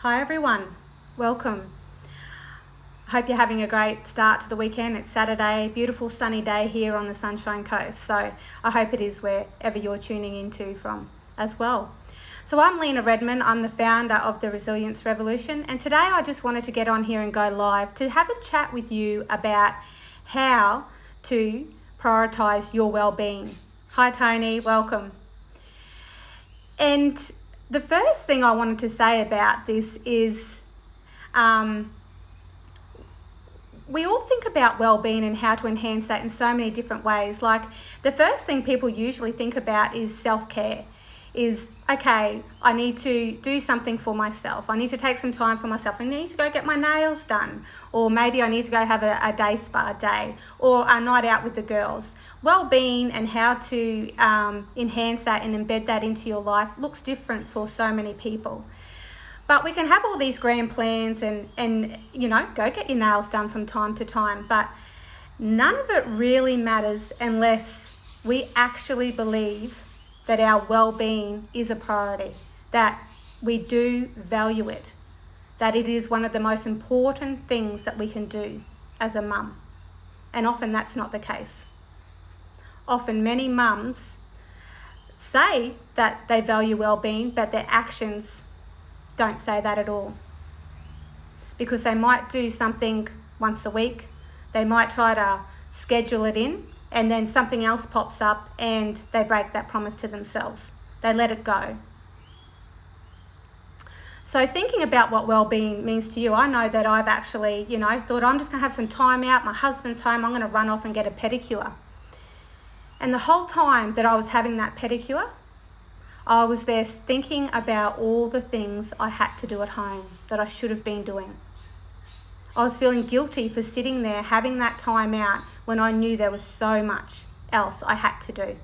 Hi everyone, welcome. I hope you're having a great start to the weekend. It's Saturday, beautiful sunny day here on the Sunshine Coast. So I hope it is wherever you're tuning into from as well. So I'm Lena Redman, I'm the founder of the Resilience Revolution, and today I just wanted to get on here and go live to have a chat with you about how to prioritise your well-being. Hi Tony, welcome. And the first thing I wanted to say about this is we all think about well-being and how to enhance that in so many different ways. Like the first thing people usually think about is self-care. Is, okay, I need to do something for myself. I need to take some time for myself. I need to go get my nails done. Or maybe I need to go have a day spa day or a night out with the girls. Well-being and how to enhance that and embed that into your life looks different for so many people. But we can have all these grand plans and go get your nails done from time to time. But none of it really matters unless we actually believe that our well-being is a priority, that we do value it, that it is one of the most important things that we can do as a mum. And often that's not the case. Often many mums say that they value well-being, but their actions don't say that at all. Because they might do something once a week, they might try to schedule it in, and then something else pops up and they break that promise to themselves. They let it go. So thinking about what well-being means to you, I know that I've actually, thought I'm just gonna have some time out, my husband's home, I'm gonna run off and get a pedicure. And the whole time that I was having that pedicure, I was there thinking about all the things I had to do at home that I should have been doing. I was feeling guilty for sitting there having that time out when I knew there was so much else I had to do.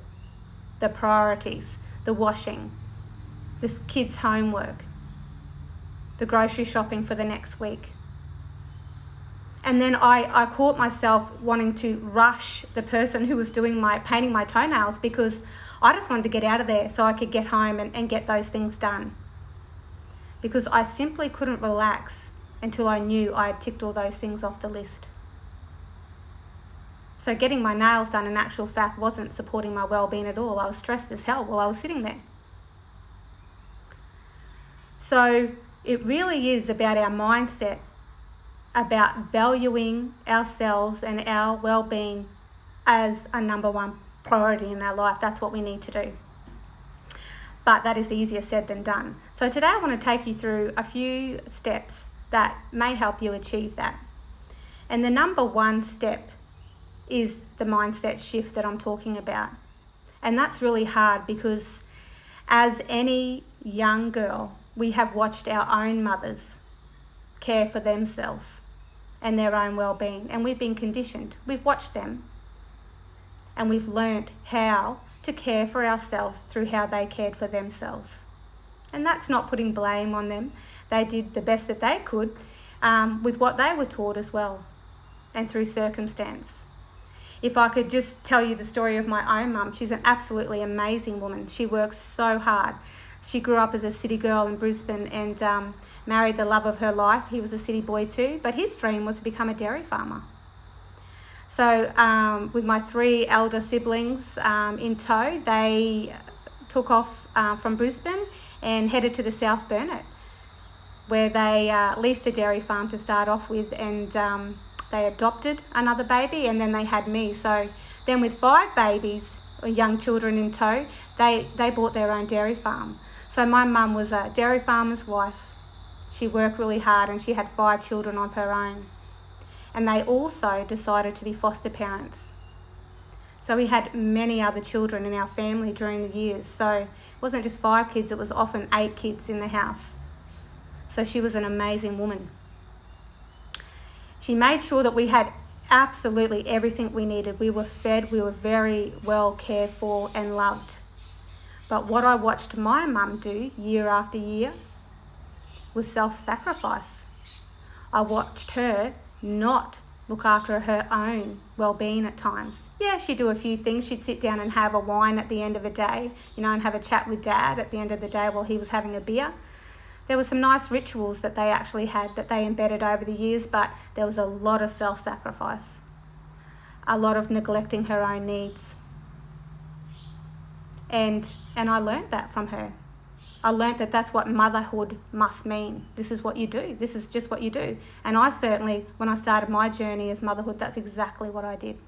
The priorities, the washing, the kids' homework, the grocery shopping for the next week. And then I caught myself wanting to rush the person who was painting my toenails because I just wanted to get out of there so I could get home and get those things done. Because I simply couldn't relax until I knew I had ticked all those things off the list. So getting my nails done in actual fact wasn't supporting my well-being at all. I was stressed as hell while I was sitting there. So it really is about our mindset, about valuing ourselves and our well-being as a number one priority in our life. That's what we need to do. But that is easier said than done. So today I want to take you through a few steps that may help you achieve that. And the number one step is the mindset shift that I'm talking about. And that's really hard because as any young girl, we have watched our own mothers care for themselves and their own well-being. And we've been conditioned. We've watched them and we've learnt how to care for ourselves through how they cared for themselves. And that's not putting blame on them. They did the best that they could with what they were taught as well and through circumstance. If I could just tell you the story of my own mum, she's an absolutely amazing woman. She works so hard. She grew up as a city girl in Brisbane and married the love of her life. He was a city boy too, but his dream was to become a dairy farmer. So with my three elder siblings in tow, they took off from Brisbane and headed to the South Burnett, where they leased a dairy farm to start off with, and they adopted another baby, and then they had me. So then with 5 babies, or young children in tow, they bought their own dairy farm. So my mum was a dairy farmer's wife. She worked really hard and she had 5 children of her own. And they also decided to be foster parents. So we had many other children in our family during the years. So it wasn't just 5 kids, it was often 8 kids in the house. So she was an amazing woman. She made sure that we had absolutely everything we needed. We were fed, we were very well cared for and loved. But what I watched my mum do year after year was self-sacrifice. I watched her not look after her own well-being at times. Yeah, she'd do a few things. She'd sit down and have a wine at the end of a day, and have a chat with Dad at the end of the day while he was having a beer. There were some nice rituals that they actually had that they embedded over the years, but there was a lot of self-sacrifice, a lot of neglecting her own needs. And I learnt that from her. I learnt that that's what motherhood must mean. This is what you do. This is just what you do. And I certainly, when I started my journey as motherhood, that's exactly what I did.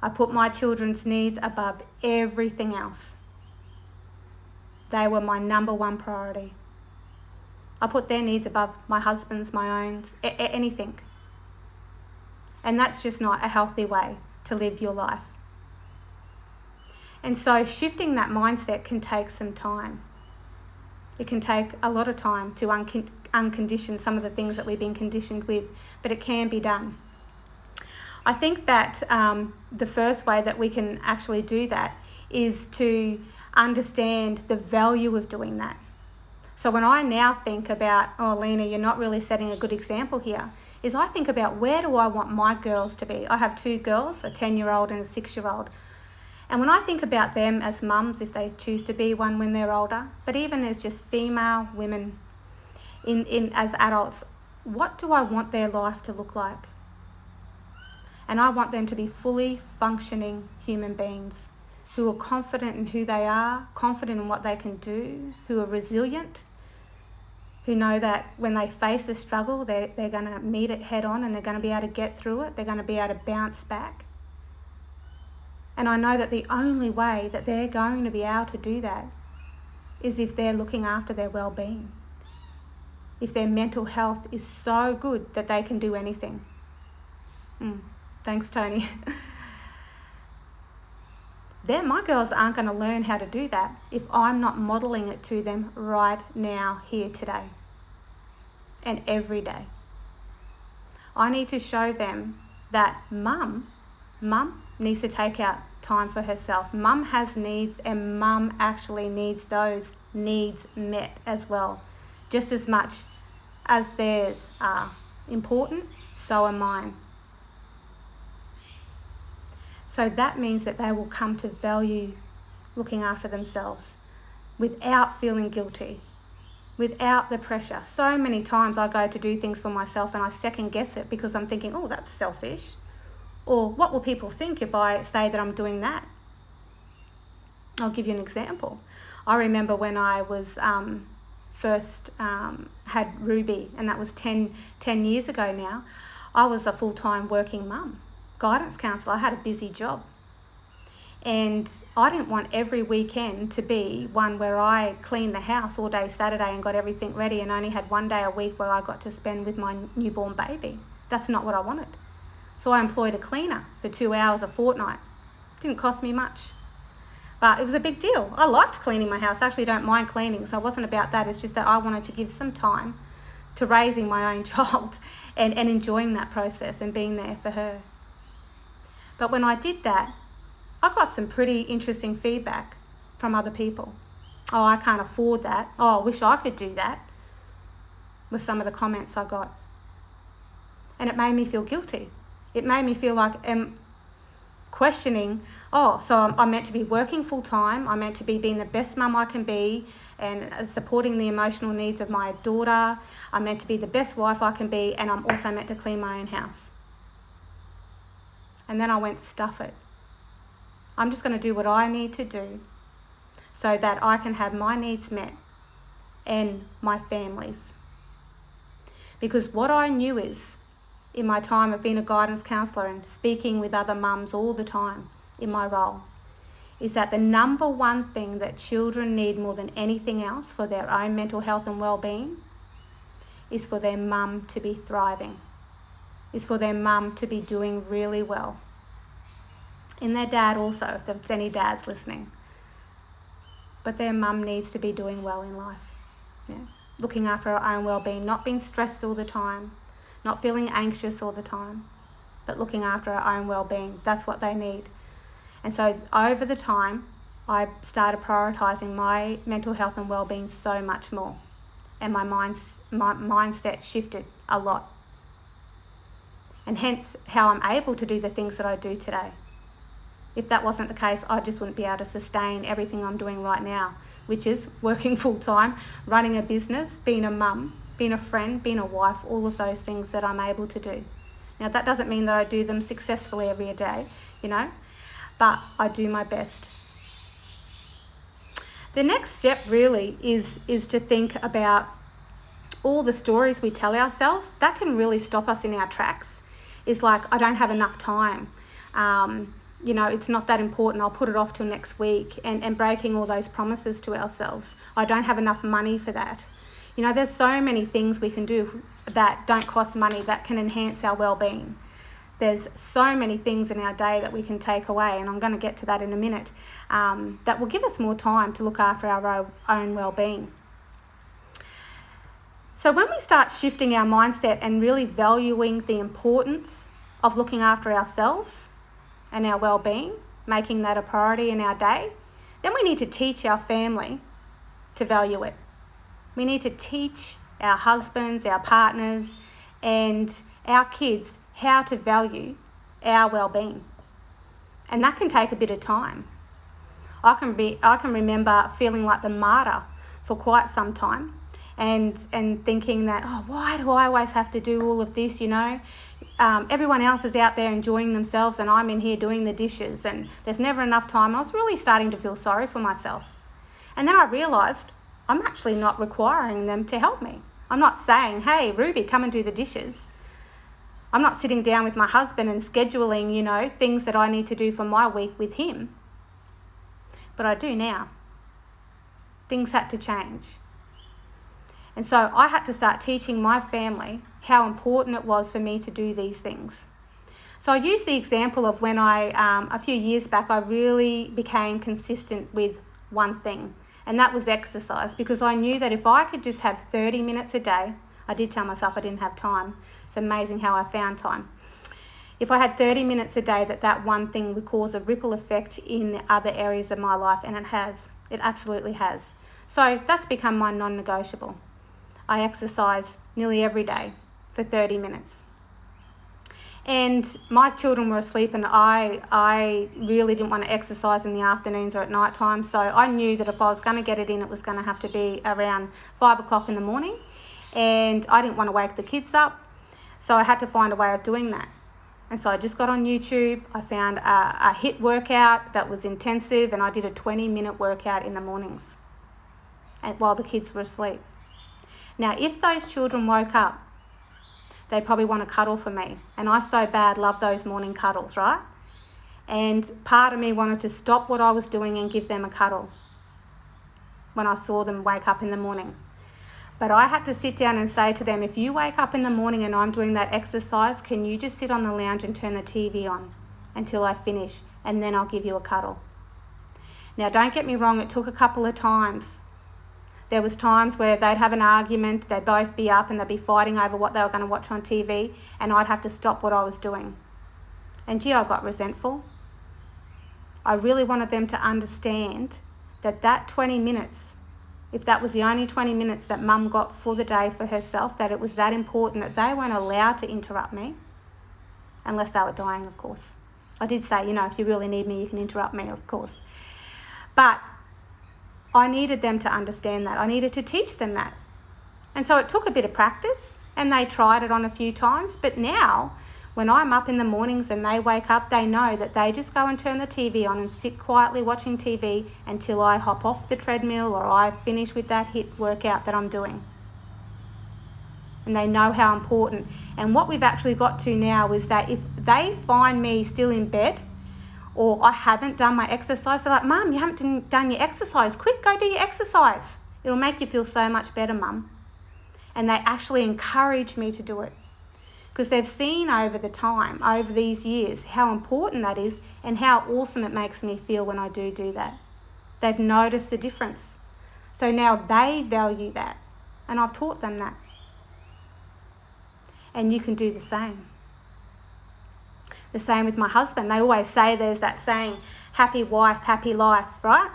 I put my children's needs above everything else. They were my number one priority. I put their needs above my husband's, my own, anything. And that's just not a healthy way to live your life. And so shifting that mindset can take some time. It can take a lot of time to uncondition some of the things that we've been conditioned with, but it can be done. I think that the first way that we can actually do that is to understand the value of doing that. So when I now think about, oh, Lena, you're not really setting a good example here, is I think about where do I want my girls to be? I have two girls, a 10-year-old and a 6-year-old. And when I think about them as mums, if they choose to be one when they're older, but even as just female women as adults, what do I want their life to look like? And I want them to be fully functioning human beings who are confident in who they are, confident in what they can do, who are resilient, who know that when they face a struggle, they're going to meet it head on and they're going to be able to get through it. They're going to be able to bounce back. And I know that the only way that they're going to be able to do that is if they're looking after their well-being. If their mental health is so good that they can do anything. Thanks, Tony. My girls aren't going to learn how to do that if I'm not modelling it to them right now, here, today, and every day. I need to show them that mum needs to take out time for herself. Mum has needs, and mum actually needs those needs met as well. Just as much as theirs are important, so are mine. So that means that they will come to value looking after themselves without feeling guilty, without the pressure. So many times I go to do things for myself and I second guess it because I'm thinking, oh, that's selfish. Or what will people think if I say that I'm doing that? I'll give you an example. I remember when I was first had Ruby, and that was 10 years ago now, I was a full-time working mum. Guidance counsellor, I had a busy job. And I didn't want every weekend to be one where I cleaned the house all day Saturday and got everything ready and only had one day a week where I got to spend with my newborn baby. That's not what I wanted. So I employed a cleaner for 2 hours a fortnight. Didn't cost me much. But it was a big deal. I liked cleaning my house. I actually don't mind cleaning, so it wasn't about that. It's just that I wanted to give some time to raising my own child and enjoying that process and being there for her. But when I did that, I got some pretty interesting feedback from other people. Oh, I can't afford that. Oh, I wish I could do that, with some of the comments I got. And it made me feel guilty. It made me feel like I'm questioning, oh, so I'm meant to be working full time, I'm meant to be being the best mum I can be and supporting the emotional needs of my daughter, I'm meant to be the best wife I can be, and I'm also meant to clean my own house. And then I went, stuff it. I'm just going to do what I need to do so that I can have my needs met and my family's. Because what I knew is, in my time of being a guidance counsellor and speaking with other mums all the time in my role, is that the number one thing that children need more than anything else for their own mental health and well-being is for their mum to be thriving, is for their mum to be doing really well. And their dad also, if there's any dads listening. But their mum needs to be doing well in life. Yeah. Looking after her own well-being, not being stressed all the time, not feeling anxious all the time, but looking after our own well-being. That's what they need. And so over the time, I started prioritising my mental health and well-being so much more. And my mindset shifted a lot. And hence how I'm able to do the things that I do today. If that wasn't the case, I just wouldn't be able to sustain everything I'm doing right now. which is working full-time, running a business, being a mum, being a friend, being a wife, all of those things that I'm able to do. Now, that doesn't mean that I do them successfully every day, but I do my best. The next step really is to think about all the stories we tell ourselves. That can really stop us in our tracks. It's like, I don't have enough time. It's not that important. I'll put it off till next week, and breaking all those promises to ourselves. I don't have enough money for that. There's so many things we can do that don't cost money that can enhance our well-being. There's so many things in our day that we can take away, and I'm going to get to that in a minute, that will give us more time to look after our own well-being. So when we start shifting our mindset and really valuing the importance of looking after ourselves and our well-being, making that a priority in our day, then we need to teach our family to value it. We need to teach our husbands, our partners, and our kids how to value our well-being. And that can take a bit of time. I can remember feeling like the martyr for quite some time, and thinking that, why do I always have to do all of this, everyone else is out there enjoying themselves and I'm in here doing the dishes, and there's never enough time. I was really starting to feel sorry for myself. And then I realised I'm actually not requiring them to help me. I'm not saying, hey, Ruby, come and do the dishes. I'm not sitting down with my husband and scheduling, things that I need to do for my week with him. But I do now. Things had to change. And so I had to start teaching my family how important it was for me to do these things. So I use the example of when a few years back, I really became consistent with one thing, and that was exercise, because I knew that if I could just have 30 minutes a day, I did tell myself I didn't have time. It's amazing how I found time. If I had 30 minutes a day, that one thing would cause a ripple effect in the other areas of my life, and it has. It absolutely has. So that's become my non-negotiable. I exercise nearly every day for 30 minutes. And my children were asleep, and I really didn't want to exercise in the afternoons or at night time, so I knew that if I was going to get it in, it was going to have to be around 5 o'clock in the morning, and I didn't want to wake the kids up, so I had to find a way of doing that. And so I just got on YouTube, I found a HIIT workout that was intensive, and I did a 20-minute workout in the mornings while the kids were asleep. Now, if those children woke up, they'd probably want to cuddle for me. And I so bad love those morning cuddles, right? And part of me wanted to stop what I was doing and give them a cuddle when I saw them wake up in the morning. But I had to sit down and say to them, if you wake up in the morning and I'm doing that exercise, can you just sit on the lounge and turn the TV on until I finish, and then I'll give you a cuddle. Now, don't get me wrong, it took a couple of times. There was times where they'd have an argument, they'd both be up and they'd be fighting over what they were going to watch on TV, and I'd have to stop what I was doing. And gee, I got resentful. I really wanted them to understand that 20 minutes, if that was the only 20 minutes that mum got for the day for herself, that it was that important that they weren't allowed to interrupt me, unless they were dying, of course. I did say, if you really need me, you can interrupt me, of course. But I needed them to understand that. I needed to teach them that. And so it took a bit of practice, and they tried it on a few times. But now, when I'm up in the mornings and they wake up, they know that they just go and turn the TV on and sit quietly watching TV until I hop off the treadmill or I finish with that HIIT workout that I'm doing. And they know how important. And what we've actually got to now is that if they find me still in bed, or I haven't done my exercise, they're like, Mum, you haven't done your exercise. Quick, go do your exercise. It'll make you feel so much better, Mum. And they actually encourage me to do it, because they've seen over these years, how important that is and how awesome it makes me feel when I do that. They've noticed the difference. So now they value that, and I've taught them that. And you can do the same. The same with my husband. They always say, there's that saying, happy wife, happy life, right?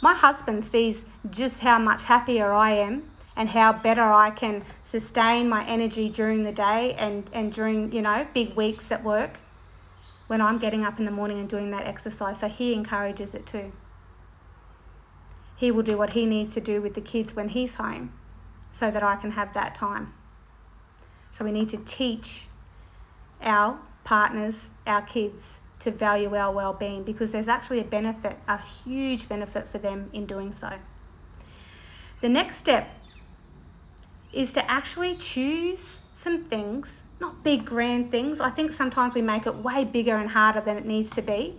My husband sees just how much happier I am and how better I can sustain my energy during the day and during, big weeks at work when I'm getting up in the morning and doing that exercise. So he encourages it too. he will do what he needs to do with the kids when he's home so that I can have that time. So we need to teach our partners, our kids, to value our well-being, because there's actually a benefit, a huge benefit for them in doing so. The next step is to actually choose some things, not big grand things. I think sometimes we make it way bigger and harder than it needs to be,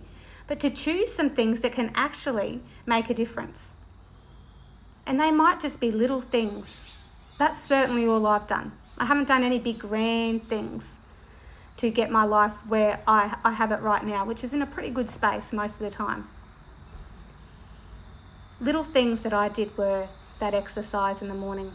but to choose some things that can actually make a difference. And they might just be little things. That's certainly all I've done. I haven't done any big grand things to get my life where I have it right now, which is in a pretty good space most of the time. Little things that I did were that exercise in the morning.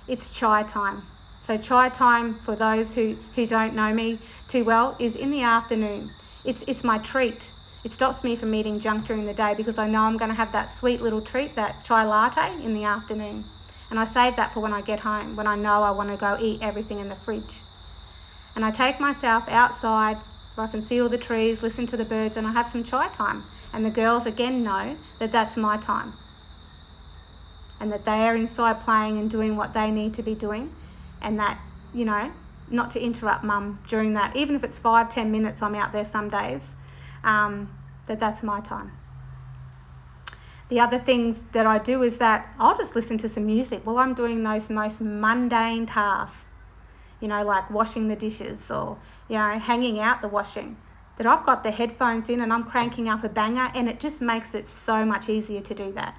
It's chai time. So chai time, for those who don't know me too well, is in the afternoon. It's my treat. It stops me from eating junk during the day because I know I'm going to have that sweet little treat, that chai latte, in the afternoon. And I save that for when I get home, when I know I want to go eat everything in the fridge. And I take myself outside where I can see all the trees, listen to the birds, and I have some chai time. And the girls again know that that's my time. And that they are inside playing and doing what they need to be doing. And that, not to interrupt mum during that, even if it's 5-10 minutes, I'm out there some days, that's my time. The other things that I do is that I'll just listen to some music while I'm doing those most mundane tasks, like washing the dishes or, hanging out the washing, that I've got the headphones in and I'm cranking up a banger, and it just makes it so much easier to do that.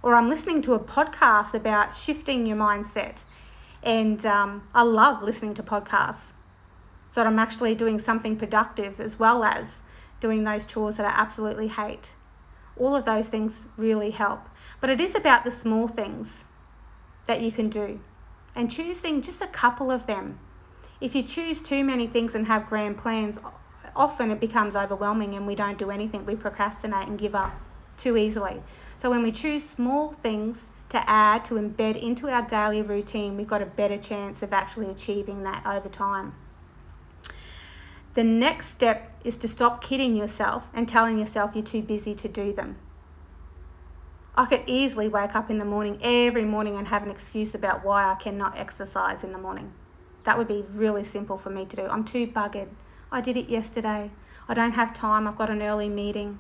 Or I'm listening to a podcast about shifting your mindset, and I love listening to podcasts, so that I'm actually doing something productive as well as doing those chores that I absolutely hate. All of those things really help. But it is about the small things that you can do and choosing just a couple of them. If you choose too many things and have grand plans, often it becomes overwhelming and we don't do anything. We procrastinate and give up too easily. So when we choose small things to add, to embed into our daily routine, we've got a better chance of actually achieving that over time. The next step is to stop kidding yourself and telling yourself you're too busy to do them. I could easily wake up in the morning every morning and have an excuse about why I cannot exercise in the morning. That would be really simple for me to do. I'm too buggered. I did it yesterday. I don't have time. I've got an early meeting.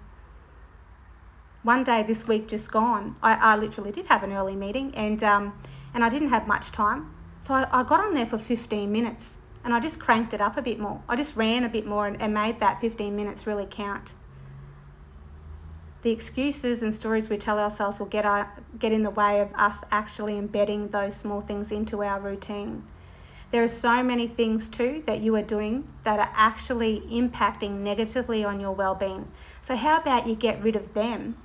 One day this week just gone, I literally did have an early meeting, and I didn't have much time. So I got on there for 15 minutes and I just cranked it up a bit more. I just ran a bit more and made that 15 minutes really count. The excuses and stories we tell ourselves will get in the way of us actually embedding those small things into our routine. There are so many things too that you are doing that are actually impacting negatively on your well-being. So how about you get rid of them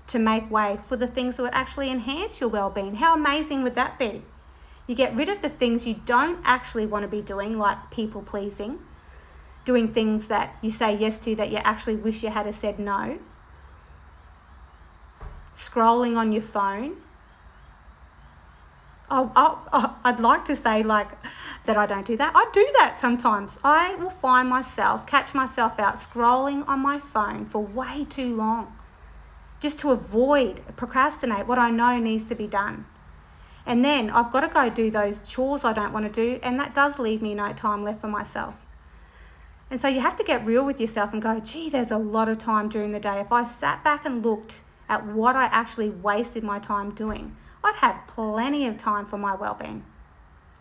to make way for the things that would actually enhance your well-being? How amazing would that be? You get rid of the things you don't actually want to be doing, like people pleasing, doing things that you say yes to that you actually wish you had said no, scrolling on your phone. I'd like to say that I don't do that. I do that sometimes. I will catch myself out scrolling on my phone for way too long, just to procrastinate what I know needs to be done. And then I've got to go do those chores I don't want to do, and that does leave me no time left for myself. And so you have to get real with yourself and go, gee, there's a lot of time during the day. If I sat back and looked at what I actually wasted my time doing, I'd have plenty of time for my well-being.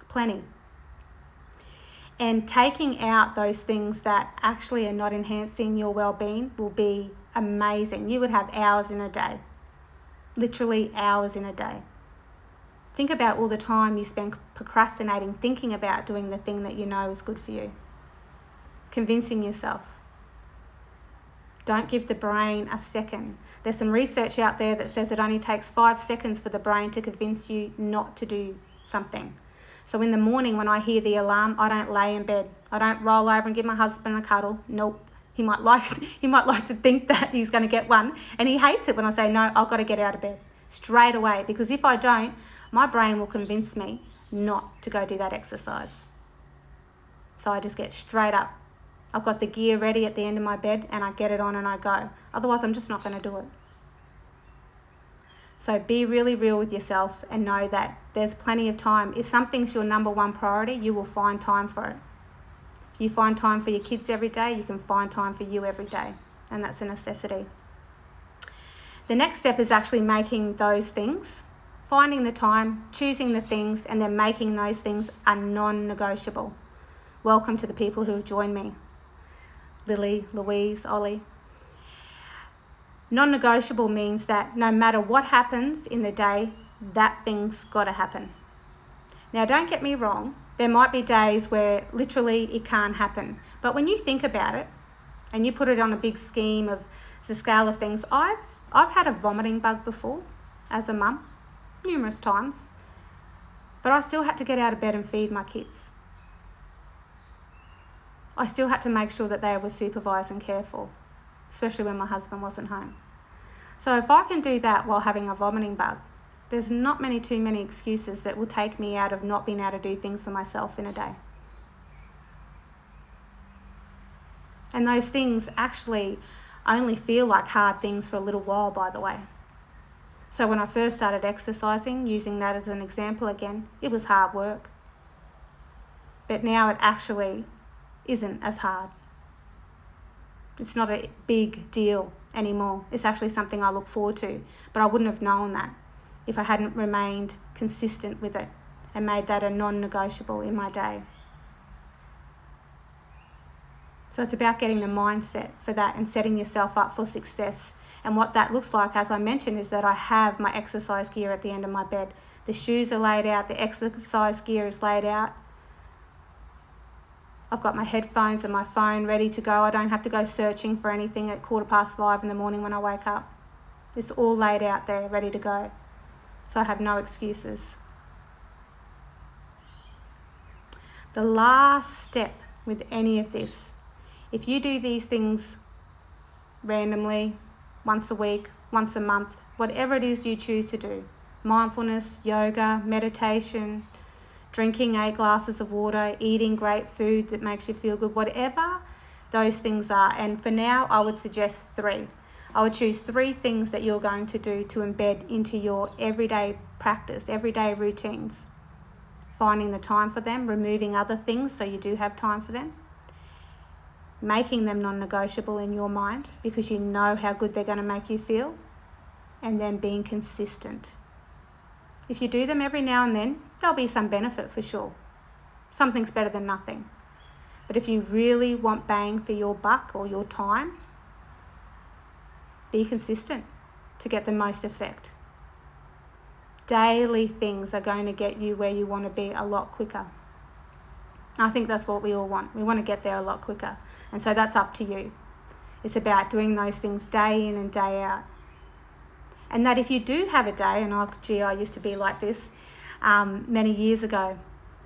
Plenty. And taking out those things that actually are not enhancing your well-being will be amazing. You would have hours in a day. Literally hours in a day. Think about all the time you spend procrastinating, thinking about doing the thing that you know is good for you. Convincing yourself. Don't give the brain a second. There's some research out there that says it only takes 5 seconds for the brain to convince you not to do something. So in the morning when I hear the alarm, I don't lay in bed. I don't roll over and give my husband a cuddle. Nope. He might like to think that he's going to get one, and he hates it when I say, no, I've got to get out of bed straight away, because if I don't, my brain will convince me not to go do that exercise. So I just get straight up. I've got the gear ready at the end of my bed and I get it on and I go. Otherwise, I'm just not going to do it. So be really real with yourself and know that there's plenty of time. If something's your number one priority, you will find time for it. If you find time for your kids every day, you can find time for you every day. And that's a necessity. The next step is actually making those things, finding the time, choosing the things, and then making those things a non-negotiable. Welcome to the people who have joined me. Lily, Louise, Ollie. Non-negotiable means that no matter what happens in the day, that thing's got to happen. Now, don't get me wrong, there might be days where literally it can't happen. But when you think about it and you put it on a big scheme of the scale of things, I've had a vomiting bug before as a mum, numerous times, but I still had to get out of bed and feed my kids. I still had to make sure that they were supervised and cared for, especially when my husband wasn't home. So if I can do that while having a vomiting bug, there's not too many excuses that will take me out of not being able to do things for myself in a day. And those things actually only feel like hard things for a little while, by the way. So when I first started exercising, using that as an example again, it was hard work. But now it actually isn't as hard. It's not a big deal anymore. It's actually something I look forward to, but I wouldn't have known that if I hadn't remained consistent with it and made that a non-negotiable in my day. So it's about getting the mindset for that and setting yourself up for success. And what that looks like, as I mentioned, is that I have my exercise gear at the end of my bed. The shoes are laid out, the exercise gear is laid out. I've got my headphones and my phone ready to go. I don't have to go searching for anything at 5:15 in the morning when I wake up. It's all laid out there, ready to go. So I have no excuses. The last step with any of this, if you do these things randomly, once a week, once a month, whatever it is you choose to do, mindfulness, yoga, meditation, drinking 8 glasses of water, eating great food that makes you feel good, whatever those things are. And for now, I would suggest 3. I would choose 3 things that you're going to do to embed into your everyday practice, everyday routines. Finding the time for them, removing other things so you do have time for them. Making them non-negotiable in your mind because you know how good they're going to make you feel. And then being consistent. If you do them every now and then, there'll be some benefit for sure. Something's better than nothing. But if you really want bang for your buck or your time, be consistent to get the most effect. Daily things are going to get you where you want to be a lot quicker. I think that's what we all want. We want to get there a lot quicker. And so that's up to you. It's about doing those things day in and day out. And that if you do have a day, and I used to be like this many years ago,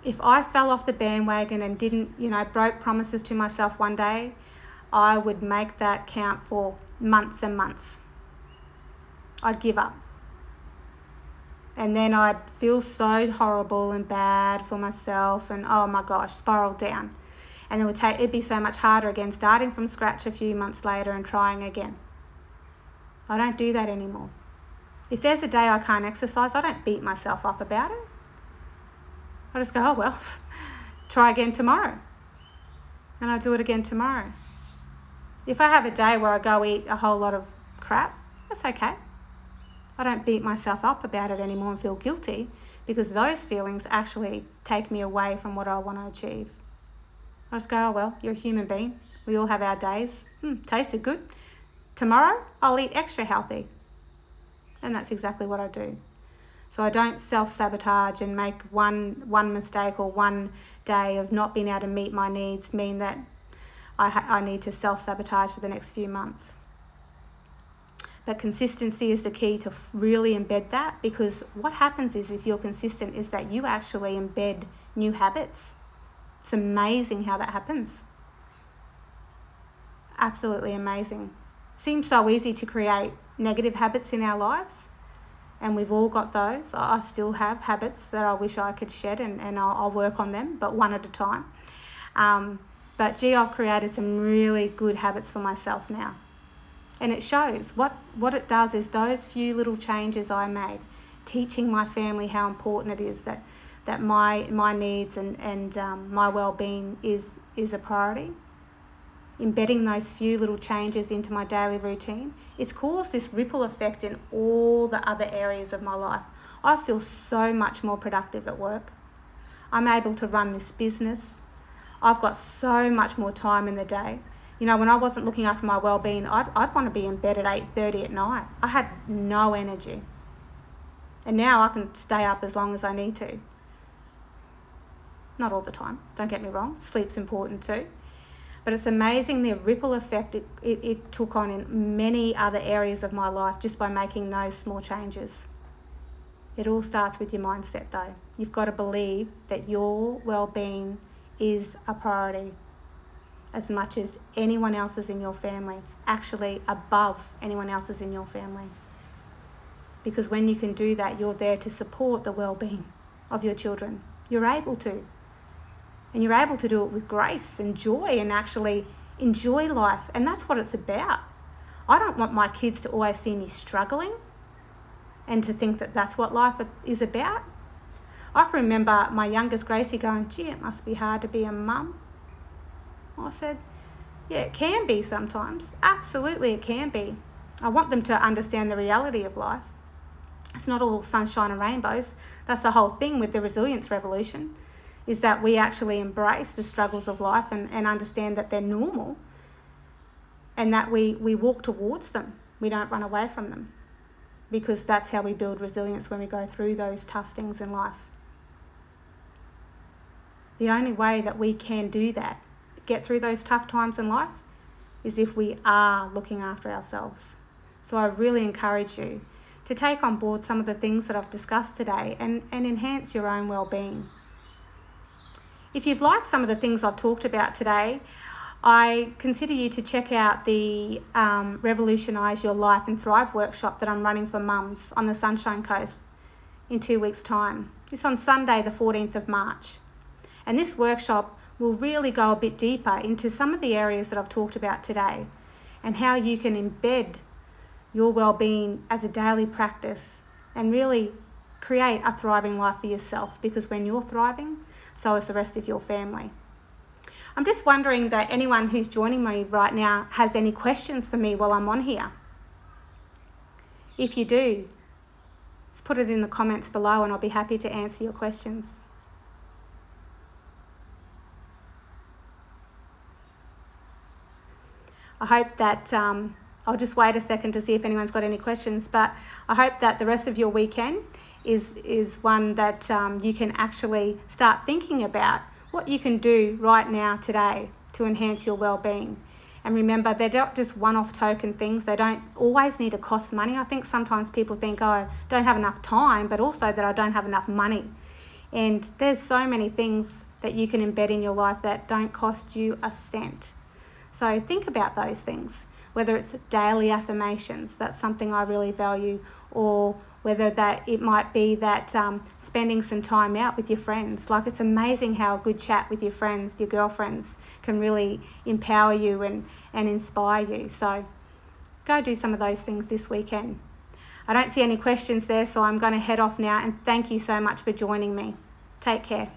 if I fell off the bandwagon and didn't, broke promises to myself one day, I would make that count for months and months. I'd give up. And then I'd feel so horrible and bad for myself and, oh my gosh, spiral down. And it'd be so much harder again, starting from scratch a few months later and trying again. I don't do that anymore. If there's a day I can't exercise, I don't beat myself up about it. I just go, oh well, try again tomorrow. And I do it again tomorrow. If I have a day where I go eat a whole lot of crap, that's okay. I don't beat myself up about it anymore and feel guilty because those feelings actually take me away from what I want to achieve. I just go, oh well, you're a human being. We all have our days. Tasted good. Tomorrow, I'll eat extra healthy. And that's exactly what I do. So I don't self-sabotage and make one mistake or one day of not being able to meet my needs mean that I need to self-sabotage for the next few months. But consistency is the key to really embed that, because what happens is if you're consistent is that you actually embed new habits. It's amazing how that happens. Absolutely amazing. Seems so easy to create negative habits in our lives, and we've all got those. I still have habits that I wish I could shed, and I'll work on them, but one at a time. But I've created some really good habits for myself now. And it shows. What it does is those few little changes I made, teaching my family how important it is that my needs and my well-being is a priority, embedding those few little changes into my daily routine, it's caused this ripple effect in all the other areas of my life. I feel so much more productive at work. I'm able to run this business. I've got so much more time in the day. You know, when I wasn't looking after my well-being, I'd want to be in bed at 8:30 at night. I had no energy. And now I can stay up as long as I need to. Not all the time, don't get me wrong. Sleep's important too. But it's amazing the ripple effect it took on in many other areas of my life just by making those small changes. It all starts with your mindset though. You've got to believe that your well-being is a priority as much as anyone else's in your family, actually above anyone else's in your family. Because when you can do that, you're there to support the well-being of your children. You're able to. And you're able to do it with grace and joy and actually enjoy life. And that's what it's about. I don't want my kids to always see me struggling and to think that that's what life is about. I can remember my youngest Gracie going, gee, it must be hard to be a mum. I said, yeah, it can be sometimes. Absolutely, it can be. I want them to understand the reality of life. It's not all sunshine and rainbows. That's the whole thing with the resilience revolution, is that we actually embrace the struggles of life and understand that they're normal and that we walk towards them. We don't run away from them, because that's how we build resilience when we go through those tough things in life. The only way that we can do that, get through those tough times in life, is if we are looking after ourselves. So I really encourage you to take on board some of the things that I've discussed today and enhance your own well-being. If you've liked some of the things I've talked about today, I consider you to check out the Revolutionise Your Life and Thrive workshop that I'm running for mums on the Sunshine Coast in 2 weeks' time. It's on Sunday, the 14th of March. And this workshop will really go a bit deeper into some of the areas that I've talked about today and how you can embed your well-being as a daily practice and really create a thriving life for yourself, because when you're thriving, so is the rest of your family. I'm just wondering that anyone who's joining me right now has any questions for me while I'm on here. If you do, just put it in the comments below and I'll be happy to answer your questions. I hope that, I'll just wait a second to see if anyone's got any questions, but I hope that the rest of your weekend is one that you can actually start thinking about what you can do right now today to enhance your well-being. And remember, they're not just one-off token things. They don't always need to cost money. I think sometimes people think, oh, I don't have enough time, but also that I don't have enough money. And there's so many things that you can embed in your life that don't cost you a cent. So think about those things, whether it's daily affirmations, that's something I really value, or whether that it might be that spending some time out with your friends. Like, it's amazing how a good chat with your friends, your girlfriends, can really empower you and inspire you. So go do some of those things this weekend. I don't see any questions there, so I'm going to head off now, and thank you so much for joining me. Take care.